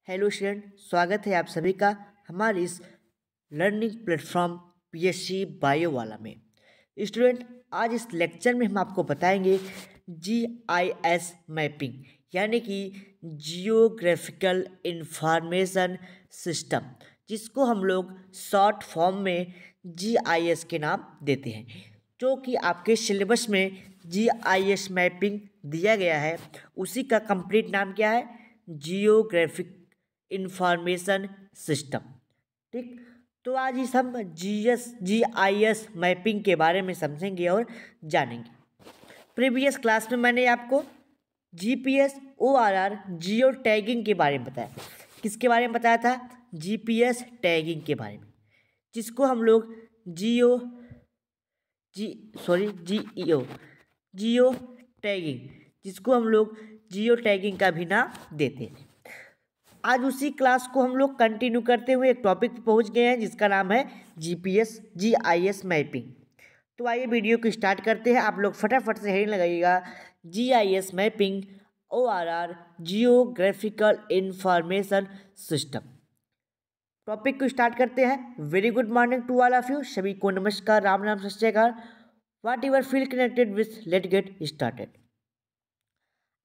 Hello student, स्वागत है आप सभी का हमारे इस लर्निंग प्लेटफॉर्म पीएससी बायो वाला में। स्टूडेंट, आज इस लेक्चर में हम आपको बताएंगे जीआईएस मैपिंग यानी कि जियोग्राफिकल इंफॉर्मेशन सिस्टम, जिसको हम लोग शॉर्ट फॉर्म में जीआईएस के नाम देते हैं, जो कि आपके सिलेबस में जीआईएस मैपिंग दिया गया है। उसी का कंप्लीट नाम क्या है? Geographic information system. ठीक, तो आज इस हम जीआईएस मैपिंग के बारे में समझेंगे और जानेंगे। प्रीवियस क्लास में मैंने आपको जीपीएस ओआरआर जियो टैगिंग के बारे में बताया। किसके बारे में बताया था? जीपीएस टैगिंग के बारे में, जिसको हम लोग जियो टैगिंग, जिसको हम लोग जियो टैगिंग का भी नाम देते हैं। आज उसी क्लास को हम लोग कंटिन्यू करते हुए एक टॉपिक पे पहुंच गए हैं, जिसका नाम है जीआईएस मैपिंग। तो आइए वीडियो को स्टार्ट करते हैं। आप लोग फटाफट से हेडिंग लगाइएगा, GIS mapping or geographical information system. Topic को स्टार्ट करते हैं। Very good morning to all of you. सभी को नमस्कार, Ram Ram, Sat Shri Akal. Whatever feel connected with, let get started.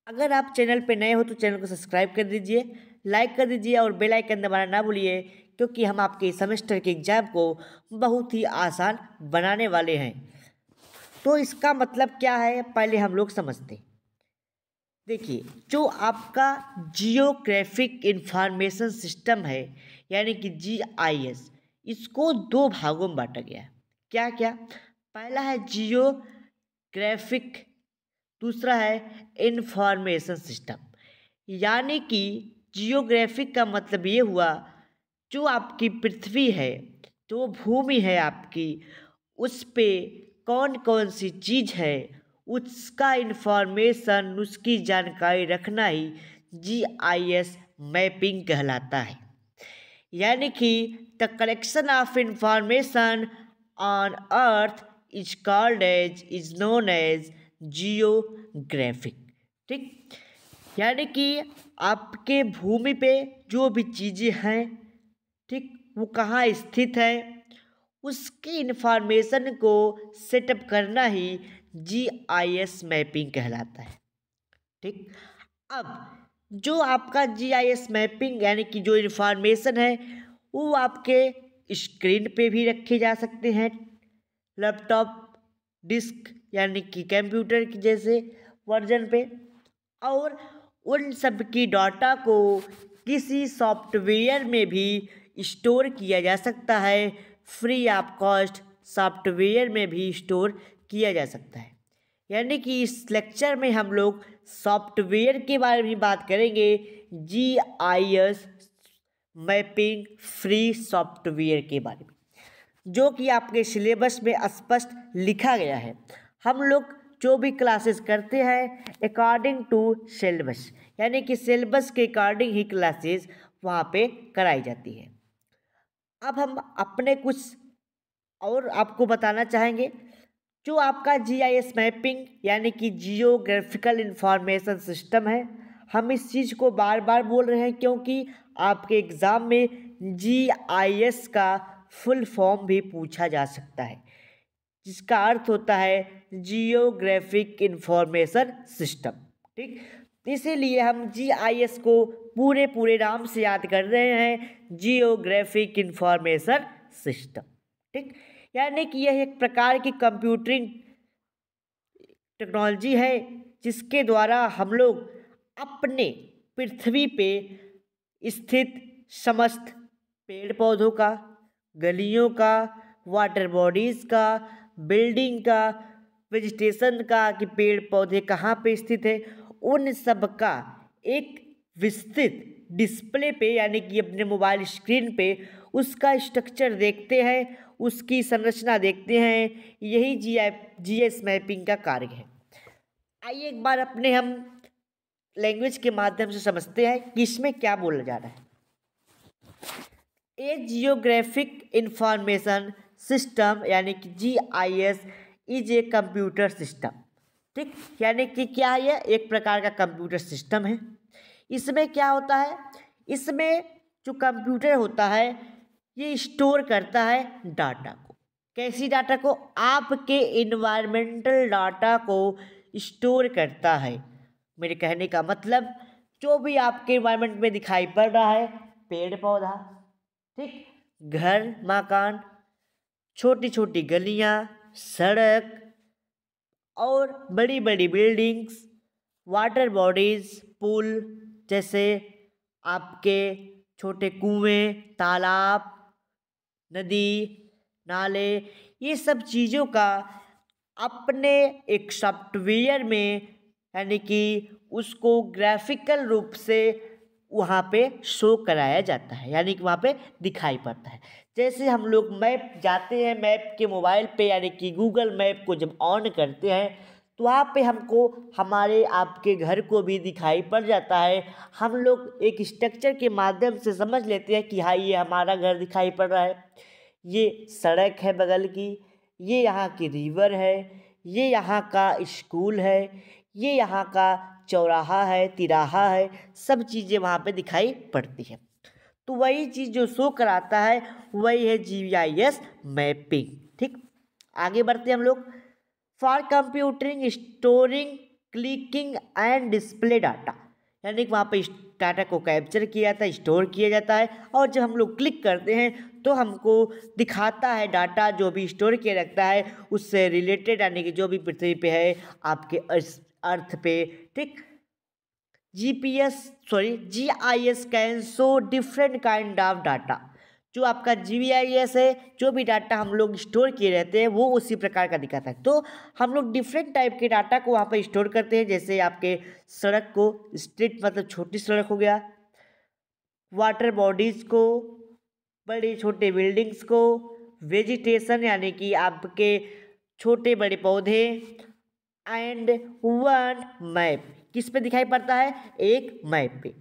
अगर आप चैनल पे नए हो तो चैनल को सब्सक्राइब कर दीजिए, लाइक कर दीजिए और बेल आइकन दबाना ना भूलिए, क्योंकि हम आपके सेमेस्टर के एग्जाम को बहुत ही आसान बनाने वाले हैं। तो इसका मतलब क्या है, पहले हम लोग समझते हैं। देखिए, जो आपका जियोग्राफिक इंफॉर्मेशन सिस्टम है यानी कि जीआईएस, इसको दो भागों में बांटा गया है। क्या क्या? पहला है जियोग्राफिक, दूसरा है इंफॉर्मेशन सिस्टम। यानी कि जियोग्राफिक का मतलब ये हुआ, जो आपकी पृथ्वी है, जो भूमि है आपकी, उस पे कौन कौन सी चीज़ है, उसका इंफॉर्मेशन, उसकी जानकारी रखना ही जीआईएस मैपिंग कहलाता है। यानी कि the collection of information on earth is known as geographic. ठीक, यानी कि आपके भूमि पे जो भी चीज़ें हैं, ठीक, वो कहाँ स्थित है, उसकी इंफॉर्मेशन को सेटअप करना ही जीआईएस मैपिंग कहलाता है। ठीक, अब जो आपका जीआईएस मैपिंग यानी कि जो इंफॉर्मेशन है, वो आपके स्क्रीन पे भी रखे जा सकते हैं, लैपटॉप, डिस्क यानी कि कंप्यूटर की जैसे वर्जन पे, और उन सब की डाटा को किसी सॉफ्टवेयर में भी स्टोर किया जा सकता है। फ्री ऑफ कॉस्ट सॉफ्टवेयर में भी स्टोर किया जा सकता है। यानी कि इस लेक्चर में हम लोग सॉफ्टवेयर के बारे में बात करेंगे, जीआईएस मैपिंग फ्री सॉफ्टवेयर के बारे में, जो कि आपके सिलेबस में स्पष्ट लिखा गया है। हम लोग जो भी क्लासेस करते हैं अकॉर्डिंग टू सिलेबस, यानी कि सिलेबस के अकॉर्डिंग ही क्लासेस वहाँ पे कराई जाती है। अब हम अपने कुछ और आपको बताना चाहेंगे। जो आपका जीआईएस मैपिंग यानी कि जियोग्राफिकल इंफॉर्मेशन सिस्टम है, हम इस चीज़ को बार बार बोल रहे हैं क्योंकि आपके एग्ज़ाम में जीआईएस का फुल फॉर्म भी पूछा जा सकता है, जिसका अर्थ होता है जियोग्राफिक इंफॉर्मेशन सिस्टम। ठीक, इसीलिए हम जीआईएस को पूरे नाम से याद कर रहे हैं, जियोग्राफिक इंफॉर्मेशन सिस्टम। ठीक, यानी कि यह एक प्रकार की कंप्यूटरिंग टेक्नोलॉजी है, जिसके द्वारा हम लोग अपने पृथ्वी पे स्थित समस्त पेड़ पौधों का, गलियों का, वाटर बॉडीज़ का, बिल्डिंग का, वेजिटेशन का, कि पेड़ पौधे कहाँ पे स्थित है, उन सब का एक विस्तृत डिस्प्ले पे यानी कि अपने मोबाइल स्क्रीन पे उसका स्ट्रक्चर देखते हैं, उसकी संरचना देखते हैं। यही जीआईएस मैपिंग का कार्य है। आइए एक बार अपने हम लैंग्वेज के माध्यम से समझते हैं कि इसमें क्या बोला जा रहा है। ए जियोग्राफिक इंफॉर्मेशन सिस्टम यानी कि GIS is a computer system. ठीक, यानी कि क्या है, ये एक प्रकार का कंप्यूटर सिस्टम है। इसमें क्या होता है, इसमें जो कंप्यूटर होता है ये स्टोर करता है डाटा को। कैसी डाटा को? आपके इन्वायरमेंटल डाटा को स्टोर करता है। मेरे कहने का मतलब जो भी आपके इन्वायरमेंट में दिखाई पड़ रहा है, पेड़ पौधा, ठीक, घर मकान, छोटी छोटी गलियां, सड़क और बड़ी बड़ी बिल्डिंग्स, वाटर बॉडीज, पुल, जैसे आपके छोटे कुएं, तालाब, नदी, नाले, ये सब चीज़ों का अपने एक सॉफ्टवेयर में, यानी कि उसको ग्राफिकल रूप से वहाँ पे शो कराया जाता है, यानी कि वहाँ पे दिखाई पड़ता है। जैसे हम लोग मैप जाते हैं, मैप के मोबाइल पे यानी कि गूगल मैप को जब ऑन करते हैं तो वहाँ पे हमको हमारे आपके घर को भी दिखाई पड़ जाता है। हम लोग एक स्ट्रक्चर के माध्यम से समझ लेते हैं कि हाँ ये हमारा घर दिखाई पड़ रहा है, ये सड़क है बगल की, ये यहाँ की रिवर है, ये यहाँ का स्कूल है, ये यहाँ का चौराहा है, तिराहा है, सब चीज़ें वहाँ पे दिखाई पड़ती है। तो वही चीज़ जो शो कराता है वही है जीआईएस मैपिंग। ठीक, आगे बढ़ते हैं हम लोग। For computing, storing, clicking and display data, यानी कि वहाँ पे डाटा को कैप्चर किया जाता है, स्टोर किया जाता है, और जब हम लोग क्लिक करते हैं तो हमको दिखाता है डाटा जो भी स्टोर किया रखता है उससे रिलेटेड, यानी कि जो भी पृथ्वी पे है, आपके अर्थ पे। ठीक, GIS can show different kind of data. जो आपका जीआईएस है, जो भी डाटा हम लोग स्टोर किए रहते हैं वो उसी प्रकार का दिखाता है। तो हम लोग डिफरेंट टाइप के डाटा को वहाँ पर स्टोर करते हैं, जैसे आपके सड़क को, स्ट्रीट मतलब छोटी सड़क हो गया, वाटर बॉडीज़ को, बड़े छोटे बिल्डिंग्स को, वेजिटेशन यानी कि आपके छोटे बड़े पौधे, एंड वन मैप, किस पे दिखाई पड़ता है? एक मैप पे।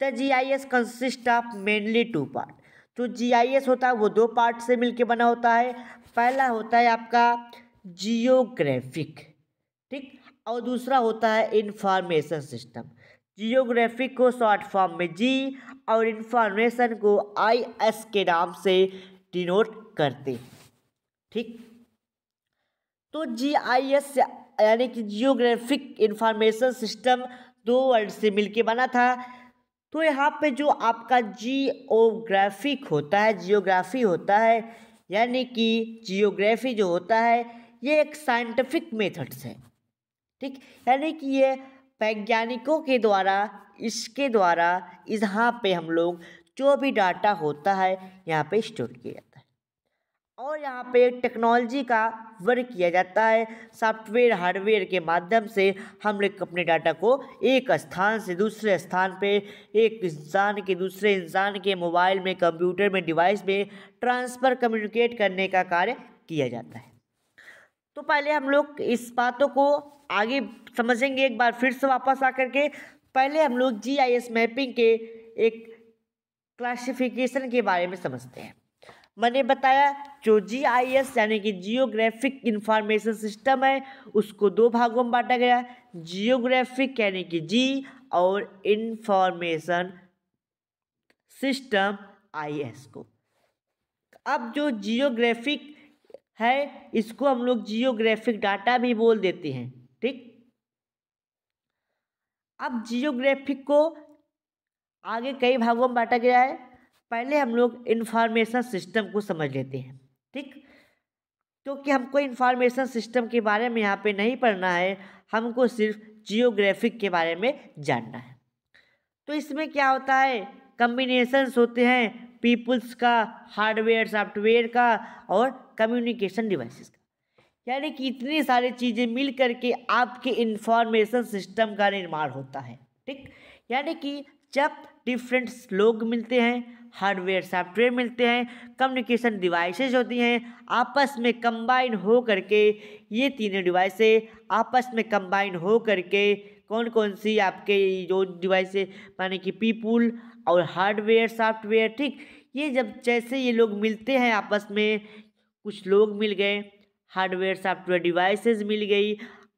The GIS consist of mainly two part. जो जीआईएस होता है वो दो पार्ट से मिलके बना होता है। पहला होता है आपका जियोग्राफिक, ठीक, और दूसरा होता है इंफॉर्मेशन सिस्टम। जियोग्राफिक को शॉर्ट फॉर्म में जी और इंफॉर्मेशन को आईएस के नाम से डिनोट करते हैं। ठीक, तो जीआईएस यानी कि जियोग्राफिक इंफॉर्मेशन सिस्टम दो वर्ड से मिलके बना था। तो यहाँ पे जो आपका जियोग्राफिक होता है, जियोग्राफी होता है, यानी कि जियोग्राफी जो होता है ये एक साइंटिफिक मेथड्स है। ठीक, यानी कि ये वैज्ञानिकों के द्वारा, इसके द्वारा यहाँ पे हम लोग जो भी डाटा होता है यहाँ पे स्टोर किया जाता है, और यहाँ पे टेक्नोलॉजी का वर्क किया जाता है। सॉफ्टवेयर हार्डवेयर के माध्यम से हम लोग अपने डाटा को एक स्थान से दूसरे स्थान पे, एक इंसान के दूसरे इंसान के मोबाइल में, कंप्यूटर में, डिवाइस में ट्रांसफ़र, कम्युनिकेट करने का कार्य किया जाता है। तो पहले हम लोग इस बातों को आगे समझेंगे एक बार फिर से वापस आकर के। पहले हम लोग जीआईएस मैपिंग के एक क्लासिफिकेशन के बारे में समझते हैं। मैंने बताया जो जीआईएस यानी कि जियोग्राफिक इंफॉर्मेशन सिस्टम है उसको दो भागों में बांटा गया। जियोग्राफिक यानी कि जी और इंफॉर्मेशन सिस्टम आईएस को। अब जो जियोग्राफिक है इसको हम लोग जियोग्राफिक डाटा भी बोल देते हैं। ठीक, अब जियोग्राफिक को आगे कई भागों में बांटा गया है। पहले हम लोग इंफॉर्मेशन सिस्टम को समझ लेते हैं। ठीक, क्योंकि हमको इंफॉर्मेशन सिस्टम के बारे में यहाँ पे नहीं पढ़ना है, हमको सिर्फ जियोग्राफिक के बारे में जानना है। तो इसमें क्या होता है, कम्बिनेशंस होते हैं पीपुल्स का, हार्डवेयर सॉफ्टवेयर का और कम्युनिकेशन डिवाइसेस का, यानी कि इतनी सारी चीज़ें मिल करके आपके इंफॉर्मेशन सिस्टम का निर्माण होता है। ठीक, यानी कि जब डिफरेंट लोग मिलते हैं, हार्डवेयर सॉफ्टवेयर मिलते हैं, कम्युनिकेशन डिवाइसेस होती हैं, आपस में कंबाइन हो करके, ये तीनों डिवाइसें आपस में कंबाइन हो करके कौन कौन सी आपके जो डिवाइसें माने कि पीपुल और हार्डवेयर सॉफ्टवेयर, ठीक, ये जब जैसे ये लोग मिलते हैं आपस में, कुछ लोग मिल गए, हार्डवेयर सॉफ्टवेयर डिवाइसेस मिल गई,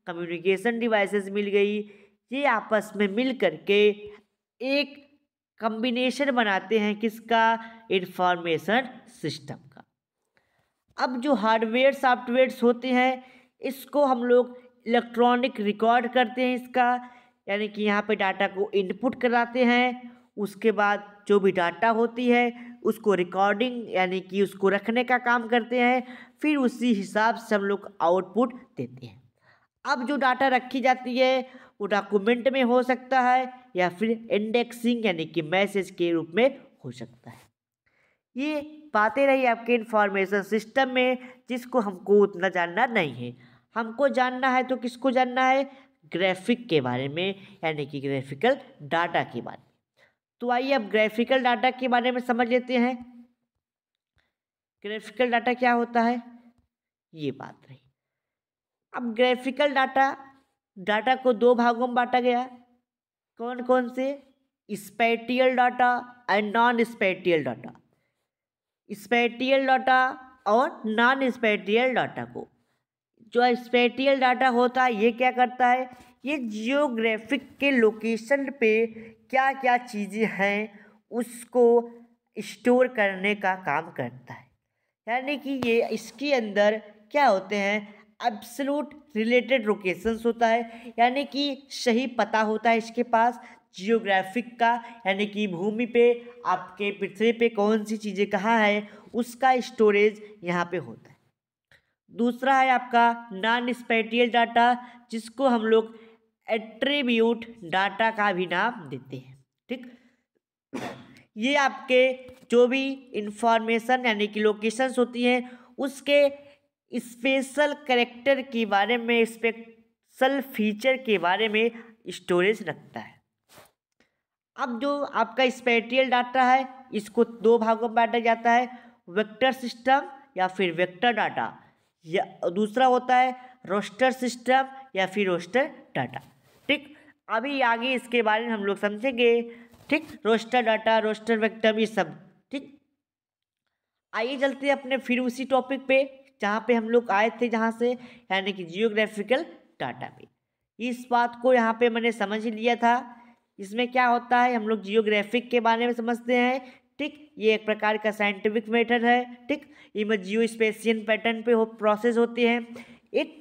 कम्युनिकेशन डिवाइसेस मिल गई, ये आपस में मिल करके एक कॉम्बिनेशन बनाते हैं किसका, इंफॉर्मेशन सिस्टम का। अब जो हार्डवेयर सॉफ्टवेयर्स होते हैं इसको हम लोग इलेक्ट्रॉनिक रिकॉर्ड करते हैं इसका, यानी कि यहाँ पे डाटा को इनपुट कराते हैं, उसके बाद जो भी डाटा होती है उसको रिकॉर्डिंग यानी कि उसको रखने का काम करते हैं, फिर उसी हिसाब से हम लोग आउटपुट देते हैं। अब जो डाटा रखी जाती है वो डॉक्यूमेंट में हो सकता है या फिर इंडेक्सिंग यानी कि मैसेज के रूप में हो सकता है। ये बातें रही आपके इंफॉर्मेशन सिस्टम में, जिसको हमको उतना जानना नहीं है। हमको जानना है तो किसको जानना है, ग्राफिक के बारे में, यानी कि ग्राफिकल डाटा के बारे में। तो आइए अब ग्राफिकल डाटा के बारे में समझ लेते हैं। ग्राफिकल डाटा क्या होता है, ये बात रही। अब ग्राफिकल डाटा को दो भागों में बांटा गया। कौन कौन से, spatial data and non spatial data. Spatial data और नॉन स्पैटियल डाटा को, जो स्पैटियल डाटा होता है ये क्या करता है, ये जियोग्राफिक के लोकेशन पे क्या क्या चीज़ें हैं उसको स्टोर करने का काम करता है। यानी कि ये इसके अंदर क्या होते हैं, एब्सोल्यूट रिलेटेड लोकेशंस होता है, यानी कि सही पता होता है इसके पास जियोग्राफिक का, यानी कि भूमि पे आपके पृथ्वी पे कौन सी चीज़ें कहाँ है उसका स्टोरेज यहाँ पे होता है। दूसरा है आपका नॉन स्पैटियल डाटा, जिसको हम लोग एट्रीब्यूट डाटा का भी नाम देते हैं। ठीक, ये आपके जो भी इंफॉर्मेशन यानी कि लोकेशंस होती हैं उसके स्पेशल कैरेक्टर के बारे में, स्पेशल फीचर के बारे में स्टोरेज रखता है। अब जो आपका स्पैटियल डाटा है इसको दो भागों में बांटा जाता है, वेक्टर सिस्टम या फिर वेक्टर डाटा, या दूसरा होता है रोस्टर सिस्टम या फिर रोस्टर डाटा। ठीक, अभी आगे इसके बारे में हम लोग समझेंगे। ठीक, रोस्टर डाटा, रोस्टर वेक्टर, ये सब। ठीक, आइए चलते हैं अपने फिर उसी टॉपिक पे जहाँ पे हम लोग आए थे, जहाँ से यानी कि जियोग्राफिकल डाटा पे। इस बात को यहाँ पे मैंने समझ लिया था। इसमें क्या होता है, हम लोग जियोग्राफिक के बारे में समझते हैं। ठीक, ये एक प्रकार का साइंटिफिक मेथड है। ठीक, इनमें जियो स्पेशियल पैटर्न पे प्रोसेस होती है। It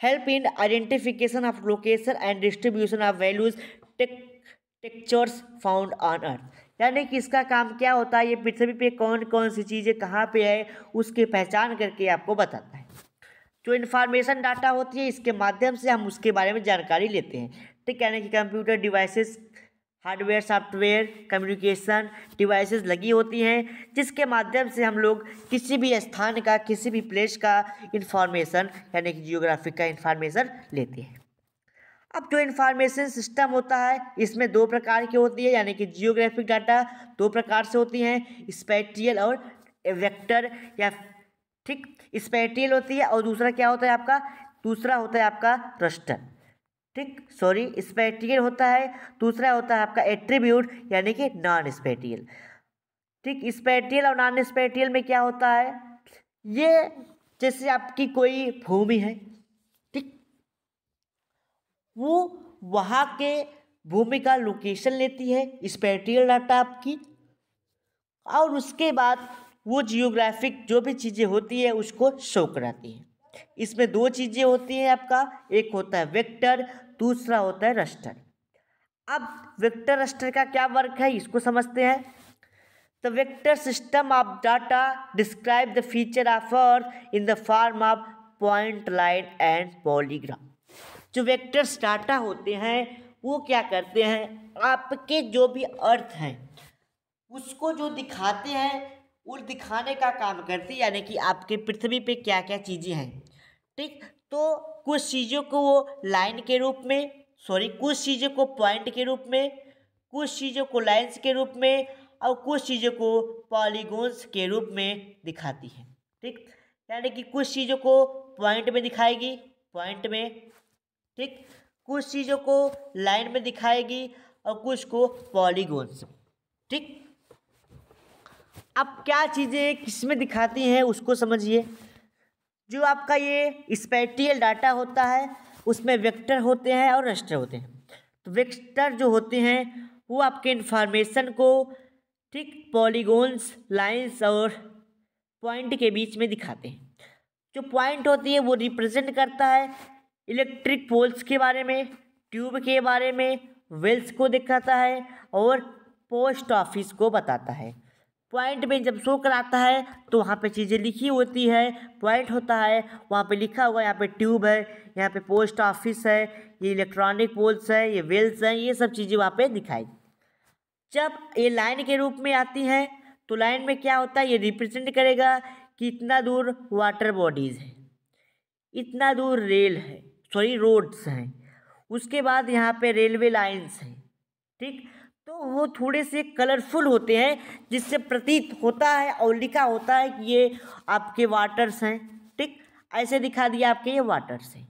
help in identification of location and distribution of values textures found on earth. यानी कि इसका काम क्या होता है, ये पृथ्वी पे कौन कौन सी चीज़ें कहाँ पे है उसकी पहचान करके आपको बताता है। जो इन्फॉर्मेशन डाटा होती है इसके माध्यम से हम उसके बारे में जानकारी लेते हैं। ठीक, यानी कि computer devices, hardware software communication devices लगी होती हैं, जिसके माध्यम से हम लोग किसी भी स्थान का, किसी भी प्लेस का इंफॉर्मेशन यानी कि जियोग्राफिक का इंफॉर्मेशन लेते हैं। अब जो इंफॉर्मेशन सिस्टम होता है इसमें दो प्रकार की होती है, यानी कि जियोग्राफिक डाटा दो प्रकार से होती हैं, स्पैटियल और वेक्टर। या ठीक, स्पैटियल होती है और दूसरा क्या होता है आपका, दूसरा होता है आपका रस्टर। ठीक, सॉरी, स्पैटियल होता है, दूसरा होता है आपका एट्रीब्यूट यानी कि नॉन स्पैटियल। ठीक, स्पैटियल और नॉन स्पैटियल में क्या होता है, ये जैसे आपकी कोई भूमि है, ठीक, वो वहाँ के भूमि का लोकेशन लेती है स्पैटियल डाटा आपकी, और उसके बाद वो जियोग्राफिक जो भी चीज़ें होती है उसको शो कराती है। इसमें दो चीज़ें होती हैं आपका, एक होता है वेक्टर, दूसरा होता है रस्टर। अब वेक्टर रस्टर का क्या वर्क है इसको समझते हैं। The vector system of data describe the feature of earth in the form of point, line and polygram. जो वेक्टर्स डाटा होते हैं वो क्या करते हैं, आपके जो भी अर्थ हैं उसको जो दिखाते हैं वो दिखाने का काम करती है, यानी कि आपके पृथ्वी पे क्या क्या चीज़ें हैं। ठीक, तो कुछ चीज़ों को वो लाइन के रूप में, सॉरी, कुछ चीज़ों को पॉइंट के रूप में, कुछ चीज़ों को लाइन्स के रूप में और कुछ चीज़ों को पॉलीगॉन्स के रूप में दिखाती है। ठीक, यानी कि कुछ चीज़ों को पॉइंट में दिखाएगी, पॉइंट में। ठीक, कुछ चीज़ों को लाइन में दिखाएगी और कुछ को पॉलीगॉन्स। ठीक, अब क्या चीज़ें किस में दिखाती हैं उसको समझिए। जो आपका ये स्पैटियल डाटा होता है उसमें वेक्टर होते हैं और रस्टर होते हैं। तो वेक्टर जो होते हैं वो आपके इंफॉर्मेशन को ठीक पॉलीगॉन्स, लाइंस और पॉइंट के बीच में दिखाते हैं। जो पॉइंट होती है वो रिप्रेजेंट करता है इलेक्ट्रिक पोल्स के बारे में, ट्यूब के बारे में, वेल्स को दिखाता है और पोस्ट ऑफिस को बताता है। पॉइंट में जब शो कराता है तो वहाँ पे चीज़ें लिखी होती है, पॉइंट होता है, वहाँ पे लिखा हुआ है, यहाँ पे ट्यूब है, यहाँ पे पोस्ट ऑफिस है, ये इलेक्ट्रॉनिक पोल्स है, ये वेल्स हैं, ये सब चीज़ें वहाँ पे दिखाई। जब ये लाइन के रूप में आती हैं तो लाइन में क्या होता है, ये रिप्रेजेंट करेगा कि इतना दूर वाटर बॉडीज़ है, इतना दूर रेल है, सॉरी रोड्स हैं, उसके बाद यहाँ पे रेलवे लाइंस हैं। ठीक, तो वो थोड़े से कलरफुल होते हैं जिससे प्रतीत होता है और लिखा होता है कि ये आपके वाटर्स हैं। ठीक, ऐसे दिखा दिया आपके ये वाटर्स हैं।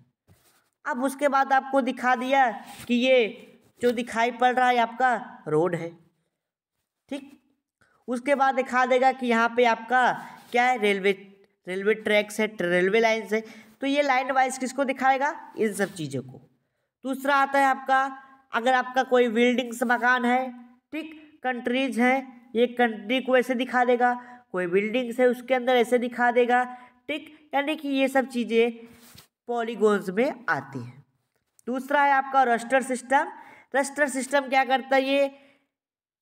अब उसके बाद आपको दिखा दिया कि ये जो दिखाई पड़ रहा है आपका रोड है। ठीक, उसके बाद दिखा देगा कि यहाँ पे आपका क्या है, रेलवे ट्रैक्स है, रेलवे लाइन्स है। तो ये लाइन वाइज किसको दिखाएगा, इन सब चीज़ों को। दूसरा आता है आपका, अगर आपका कोई बिल्डिंग्स मकान है, ठीक, कंट्रीज हैं, ये कंट्री को ऐसे दिखा देगा, कोई बिल्डिंग्स है उसके अंदर ऐसे दिखा देगा। ठीक, यानी कि ये सब चीज़ें पॉलीगॉन्स में आती हैं। दूसरा है आपका रस्टर सिस्टम। रस्टर सिस्टम क्या करता है,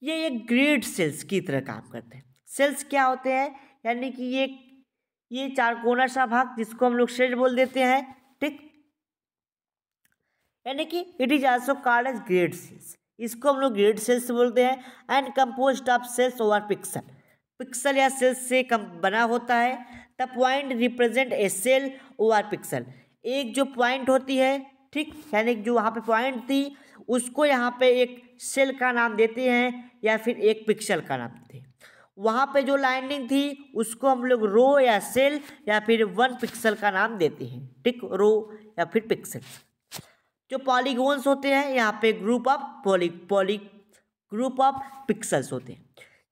ये एक ग्रिड सेल्स की तरह काम करते हैं। सेल्स क्या होते हैं, यानी कि ये चारकोना सा भाग जिसको हम लोग सेल बोल देते हैं। ठीक, यानी कि it is also called as grid cells, इसको हम लोग ग्रिड सेल्स बोलते हैं। And composed of cells over pixel, pixel या सेल्स से बना होता है। The point represent a cell over pixel, एक जो पॉइंट होती है, ठीक, यानी जो वहाँ पे पॉइंट थी उसको यहाँ पे एक सेल का नाम देते हैं या फिर एक पिक्सल का नाम देते हैं। वहाँ पे जो लाइनिंग थी उसको हम लोग रो या सेल या फिर वन पिक्सल का नाम देते हैं। ठीक, रो या फिर पिक्सल। जो पॉलीगॉन्स होते हैं यहाँ पे ग्रुप ऑफ पिक्सल्स होते हैं।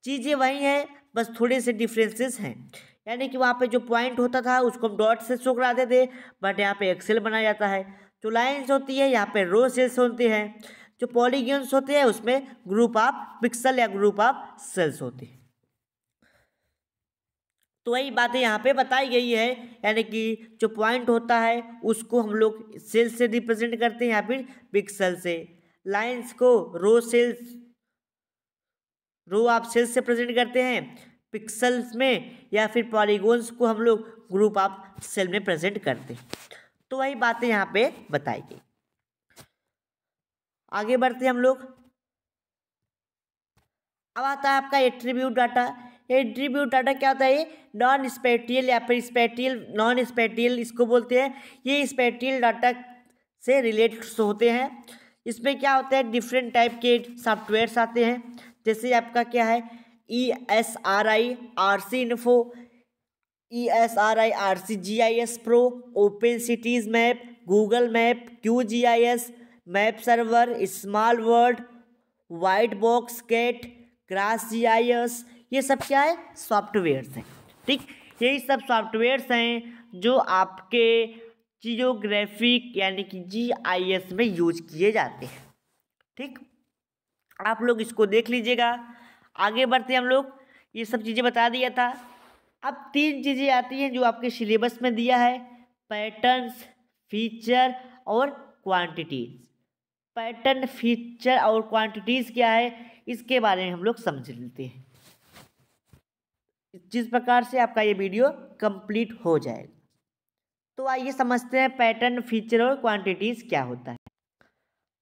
चीज़ें वही हैं, बस थोड़े से डिफरेंसेस हैं। यानी कि वहाँ पे जो पॉइंट होता था उसको हम डॉट से शो कराते थे, बट यहाँ पे एक्सेल बनाया जाता है। जो लाइन्स होती है यहाँ पे रो सेल्स होते हैं। जो पॉलीगॉन्स होते हैं उसमें ग्रुप ऑफ पिक्सल या ग्रुप ऑफ सेल्स होते हैं। तो वही बातें यहाँ पे बताई गई है, यानी कि जो पॉइंट होता है उसको हम लोग सेल से रिप्रेजेंट करते हैं या फिर पिक्सल से। लाइंस को रो ऑफ सेल्स से प्रेजेंट करते हैं पिक्सल्स में, या फिर पॉलीगॉन्स को हम लोग ग्रुप ऑफ सेल में प्रेजेंट करते हैं। तो वही बातें यहाँ पे बताई गई। आगे बढ़ते हम लोग। अब आता है आपका एट्रीब्यूट डाटा। एट्रीब्यूट डाटा क्या होता है, ये नॉन स्पेटियल या फिर स्पेटियल, नॉन स्पेटियल इसको बोलते हैं। ये स्पेटियल डाटा से रिलेटेड होते हैं। इसमें क्या होता है, डिफरेंट टाइप के सॉफ्टवेयर्स आते हैं। जैसे आपका क्या है, ESRI RC info, ESRI RC GIS pro, open cities map, Google map, QGIS, map server, small world, white box cat, grass GIS, ये सब क्या है, सॉफ्टवेयर्स हैं। ठीक, यही सब सॉफ्टवेयर्स हैं जो आपके जियोग्राफिक यानी कि GIS में यूज किए जाते हैं। ठीक, आप लोग इसको देख लीजिएगा। आगे बढ़ते हम लोग, ये सब चीज़ें बता दिया था। अब 3 चीज़ें आती हैं जो आपके सिलेबस में दिया है, पैटर्न्स, फीचर और क्वांटिटीज। पैटर्न, फीचर और क्वांटिटीज क्या है इसके बारे में हम लोग समझ लेते हैं। जिस प्रकार से आपका ये वीडियो कंप्लीट हो जाएगा। तो आइए समझते हैं पैटर्न, फीचर और क्वांटिटीज क्या होता है।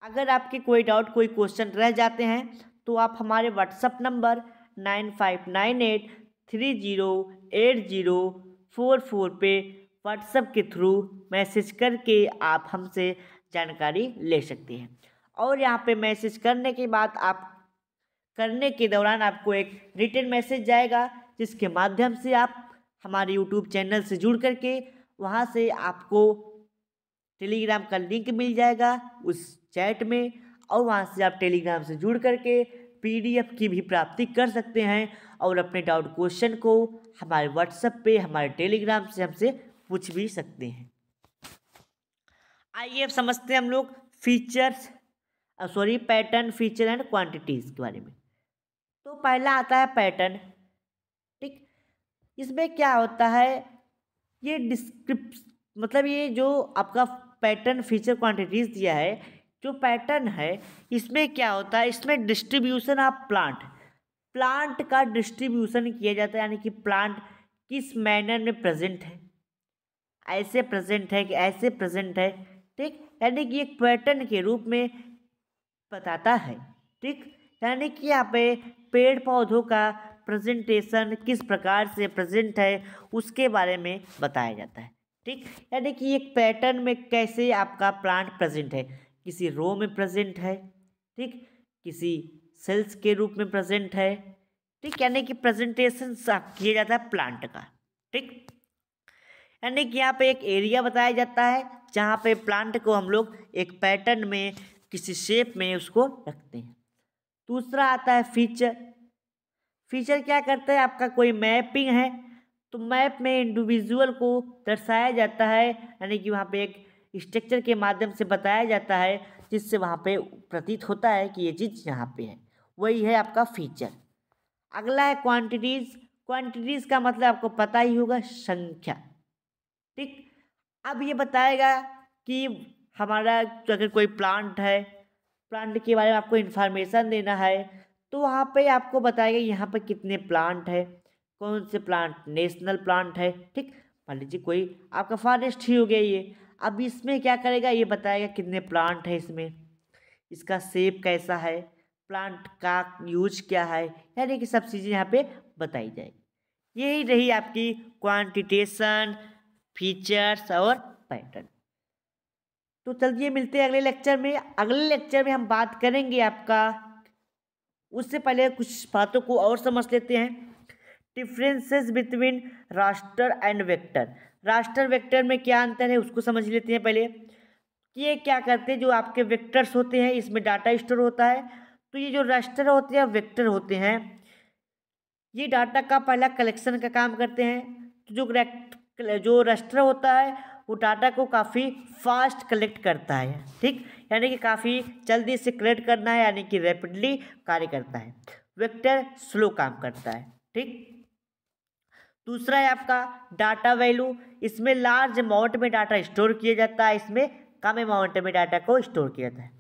अगर आपके कोई डाउट, कोई क्वेश्चन रह जाते हैं तो आप हमारे व्हाट्सएप नंबर 9598308044 पे व्हाट्सएप के थ्रू मैसेज करके आप हमसे जानकारी ले सकते हैं। और यहाँ पे मैसेज करने के बाद करने के दौरान आपको एक रिटन मैसेज जाएगा, जिसके माध्यम से आप हमारे यूट्यूब चैनल से जुड़ करके वहाँ से आपको टेलीग्राम का लिंक मिल जाएगा उस चैट में, और वहाँ से आप टेलीग्राम से जुड़ करके PDF की भी प्राप्ति कर सकते हैं और अपने डाउट क्वेश्चन को हमारे व्हाट्सएप पे, हमारे टेलीग्राम से हमसे पूछ भी सकते हैं। आइए अब समझते हैं हम लोग features. Pattern, feature and quantities के बारे में। तो पहला आता है पैटर्न। ठीक, इसमें क्या होता है, ये मतलब ये जो आपका पैटर्न, फीचर, क्वांटिटीज दिया है, जो पैटर्न है इसमें क्या होता है, इसमें डिस्ट्रीब्यूशन ऑफ प्लांट का डिस्ट्रीब्यूशन किया जाता है, यानी कि प्लांट किस मैनर में प्रेजेंट है, ऐसे प्रेजेंट है कि ऐसे प्रेजेंट है। ठीक, यानी कि एक पैटर्न के रूप में बताता है। ठीक, यानी कि यहाँ पे पेड़ पौधों का प्रेजेंटेशन किस प्रकार से प्रेजेंट है उसके बारे में बताया जाता है। ठीक, यानी कि एक पैटर्न में कैसे आपका प्लांट प्रेजेंट है, किसी रो में प्रेजेंट है, ठीक, किसी सेल्स के रूप में प्रेजेंट है। ठीक, यानी कि प्रेजेंटेशन किया जाता है प्लांट का। ठीक, यानी कि यहाँ पे एक एरिया बताया जाता है जहाँ पे प्लांट को हम लोग एक पैटर्न में किसी शेप में उसको रखते हैं। दूसरा आता है फीचर। फीचर क्या करता है, आपका कोई मैपिंग है तो मैप में इंडिविजुअल को दर्शाया जाता है, यानी कि वहाँ पे एक स्ट्रक्चर के माध्यम से बताया जाता है जिससे वहाँ पे प्रतीत होता है कि ये चीज़ यहाँ पे है, वही है आपका फीचर। अगला है क्वांटिटीज़। क्वांटिटीज़ का मतलब आपको पता ही होगा, संख्या। ठीक, अब ये बताएगा कि हमारा अगर कोई प्लांट है, प्लांट के बारे में आपको इन्फॉर्मेशन देना है तो वहाँ पे आपको बताएगा यहाँ पे कितने प्लांट है, कौन से प्लांट नेशनल प्लांट है। ठीक, मान लीजिए कोई आपका फॉरेस्ट ही हो गया ये, अब इसमें क्या करेगा, ये बताएगा कितने प्लांट है इसमें, इसका शेप कैसा है, प्लांट का यूज क्या है, यानी कि सब चीज़ें यहाँ पे बताई जाएगी। यही रही आपकी क्वांटिटेशन, फीचर्स और पैटर्न। तो चलिए मिलते हैं अगले लेक्चर में। अगले लेक्चर में हम बात करेंगे आपका, उससे पहले कुछ बातों को और समझ लेते हैं। Differences between raster and vector. Raster vector में क्या अंतर है उसको समझ लेते हैं पहले। ये क्या करते हैं, जो आपके वेक्टर्स होते हैं इसमें डाटा स्टोर होता है, तो ये जो रास्टर होते हैं, वेक्टर होते हैं, ये डाटा का पहला कलेक्शन का काम करते हैं। तो जो रास्टर होता है वो डाटा को काफ़ी फास्ट कलेक्ट करता है। ठीक, यानी कि काफ़ी जल्दी से कलेक्ट करना है, यानी कि रैपिडली कार्य करता है। वेक्टर स्लो काम करता है। ठीक, दूसरा है आपका डाटा वैल्यू। इसमें लार्ज अमाउंट में डाटा स्टोर किया जाता है, इसमें कम अमाउंट में डाटा को स्टोर किया जाता है।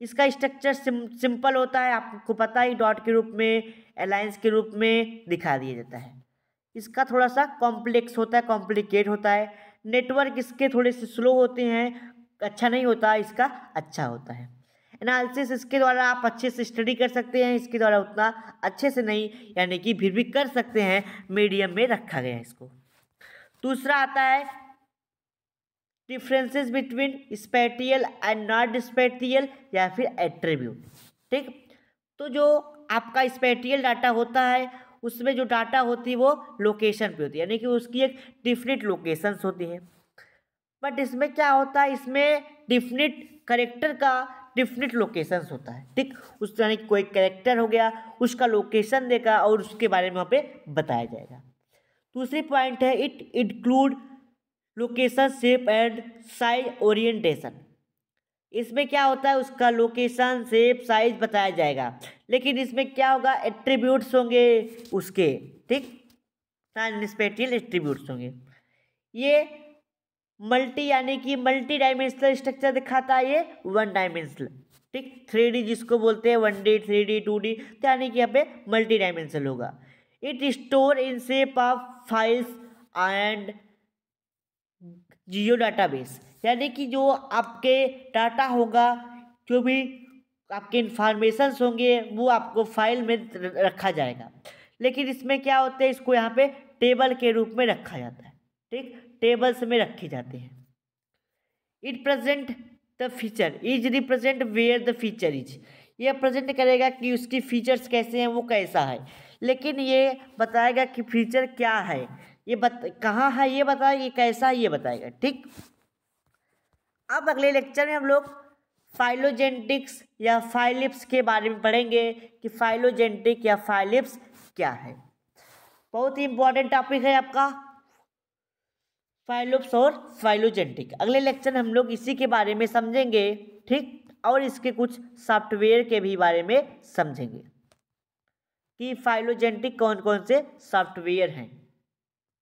इसका स्ट्रक्चर सिंपल होता है, आपको पता ही, डॉट के रूप में, अलाइंस के रूप में दिखा दिया जाता है। इसका थोड़ा सा कॉम्प्लेक्स होता है, कॉम्प्लिकेट होता है। नेटवर्क इसके थोड़े से स्लो होते हैं, अच्छा नहीं होता, इसका अच्छा होता है। एनालिसिस इसके द्वारा आप अच्छे से स्टडी कर सकते हैं, इसके द्वारा उतना अच्छे से नहीं, यानी कि फिर भी कर सकते हैं, मीडियम में रखा गया है इसको। दूसरा आता है differences between spatial and not spatial या फिर एट्रीब्यूट। ठीक, तो जो आपका स्पेटियल डाटा होता है उसमें जो डाटा होती है वो लोकेशन पे होती है, यानी कि उसकी एक डिफिनिट लोकेशंस होती है। बट इसमें क्या होता है, इसमें डिफिनिट करेक्टर का डिफिनिट लोकेशंस होता है। ठीक, उस यानी कोई करेक्टर हो गया, उसका लोकेशन देगा और उसके बारे में वहाँ पे बताया जाएगा। दूसरी पॉइंट है it include location, shape and size orientation. इसमें क्या होता है, उसका लोकेशन, शेप, साइज बताया जाएगा, लेकिन इसमें क्या होगा, एट्रीब्यूट्स होंगे उसके। ठीक, नॉन स्पेटियल एट्रीब्यूट्स होंगे। ये मल्टी यानी कि मल्टी डायमेंशनल स्ट्रक्चर दिखाता है, ये वन डायमेंशनल। ठीक, 3D जिसको बोलते हैं, 1D, 3D, 2D, तो यानी कि यहाँ पे मल्टी डायमेंशनल होगा। It store in shape of files and Jio database, यानी कि जो आपके डाटा होगा, जो भी आपके इंफॉर्मेशंस होंगे वो आपको फाइल में रखा जाएगा, लेकिन इसमें क्या होता है, इसको यहाँ पे टेबल के रूप में रखा जाता है। ठीक, टेबल्स में रखे जाते हैं। It present the feature is represent where the feature is, ये प्रेजेंट करेगा कि उसकी फीचर्स कैसे हैं, वो कैसा है, लेकिन ये बताएगा कि फीचर क्या है, ये कहाँ है ये बताएगा, ये कैसा है ये बताएगा। ठीक, अब अगले लेक्चर में हम लोग फाइलोजेनेटिक्स या फाइलिप्स के बारे में पढ़ेंगे कि फाइलोजेनेटिक या फाइलिप्स क्या है। बहुत ही इंपॉर्टेंट टॉपिक है आपका फाइलिप्स और फाइलोजेनेटिक। अगले लेक्चर में हम लोग इसी के बारे में समझेंगे। ठीक, और इसके कुछ सॉफ्टवेयर के भी बारे में समझेंगे कि फाइलोजेनेटिक कौन कौन से सॉफ्टवेयर हैं।